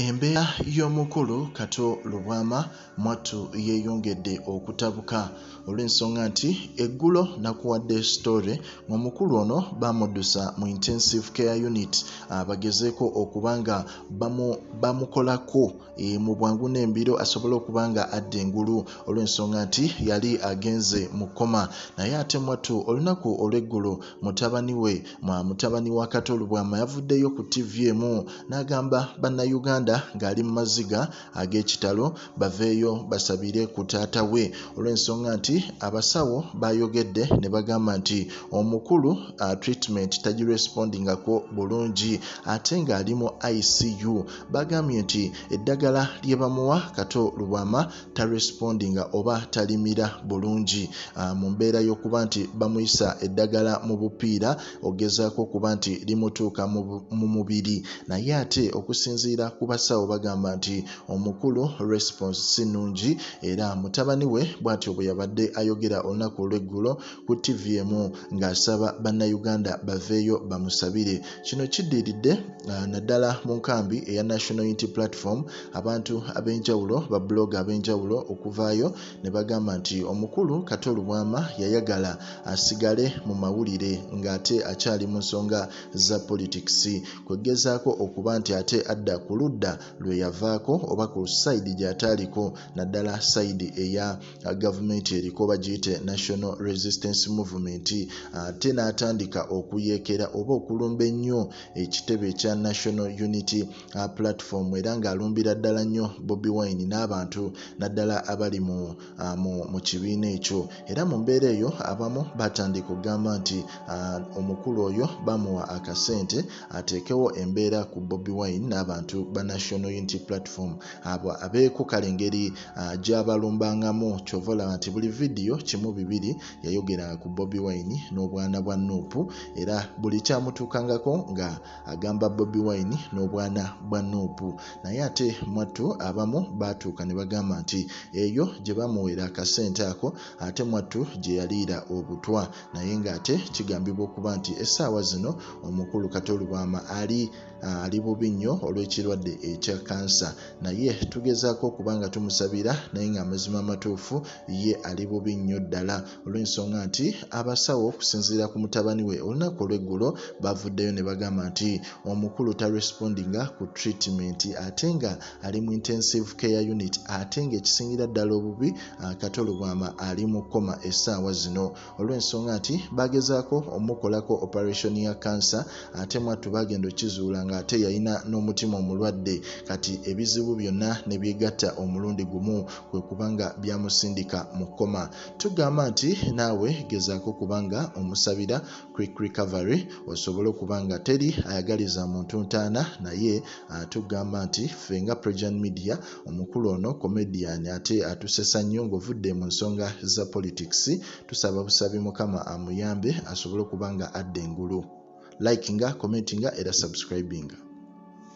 Embeera y'omukulu Kato Lubwama mwattu yeeyongedde okutabuka olw'ensonga nti eggulo nakuwadde story ng'omukulu ono bamuddusa mu intensive care unit bagezeeko okubanga bamukolako mu bwangu n'embiro asobole okubanga adda engulu olw'ensonga nti yali agenze mu coma. Naye ate mwattu olunaku olw'eggulo mutabani wa Kato Lubwama yavuddeyo ku TV emu n'agamba bannayuganda ng'Alimumaziga ag'Ekitalo baveeyo basabire ku taata we olw'ensonga nti abasawo bayogedde ne bagamba nti omukulu treatment tagirespondingako bulungi ate ng'ali mu ICU. Bagambye nti eddagala lye bamuwa Kato Lubwama tarespondinga oba talimira bulungi mu mbeera y'okuba nti bamuyisa eddagala mu bupiira ogezaako okuba nti limutuuka mu mubiri. Naye ate okusinziira ku basawo bagamba nti omukulu response si nnungi era mutabani we bw'atyo bwe yabadde ayogera olunaku olw'eggulo ku TV emu ng'asaba bannayuganda baveeyo bamusabire. Kino kiddiridde naddala mu nkambi eya National Unity Platform abantu ab'enjawulo ba blog ab'enjawulo okuvaayo ne bagamba nti omukulu Kato Lubwama yayagala asigale mu mawulire ng'ate akyali mu nsonga za politics kwegezaako okuba nti ate adda ku ludda lwe yavaako oba ku side gy'ataaliko naddala side eya gavumenti eriko bagiyite National Resistance Movement ate n'atandika okuyeekera oba okulumba ennyo ekitebe ekya National Unity Platform era ng'alumbira ddala nnyo Bobi Wine n'abantu naddala abali mu kibiina ekyo. Era mu mbeera eyo abamu batandika okugamba nti omukulu oyo bamuwa akasente ateekewo embeera ku Bobi Wine n'abantu ba National Unity Platform abo abeeko kale engeri gy'abalumbangamu kyova olaba nti buli vidiyo kimu bibiri yayogera ku Bobi Wine n'obwana bwa Nuupu era buli kyamutuukangako nga agamba Bobi Wine n'obwana bwa Nuupu. Naye ate mwattu abamu batuuka ne bagamba nti eyo gye bamuweera akasente ako ate mwattu gye yaliira obutwa. Naye ng'ate kigambibwa okuba nti essaawa zino omukulu Kato Lubwama ali bubi nnyo olw'ekirwadde ekya kansa. Naye tugezaako okuba nga tumusabira naye ng'amazima amatuufu ye ali bubi nnyo ddala olw'ensonga nti abasawo okusinziira ku mutabani we olunaku olw'eggulo bavuddeyo ne bagamba nti omukulu tarespondinga ku treatment ate nga ali mu intensive care unit ate ng'ekisingira ddala obubi Kato Lubwama ali mu coma essaawa zino olw'ensonga nti bagezaako omukolako operation ya kansa ate mwattu bagenda okizuula ng'ate yalina n'omutima omulwadde kati ebizibu byonna ne byegatta omulundi gumu kwe kubanga byamusindika mu coma. Tugamba nti naawe gezaako kubanga omusabira quick recovery osobole okubanga teri ayagaliza muntu ntaana. Naye tugamba nti ffe nga Prejan Media omukulu ono comedian ate atusesa nnyo ng'ovudde mu nsonga za politics tusaba busabi Mukama amuyambe asobole okubanga adda engulu. Likinga, commentinga era subscribinga.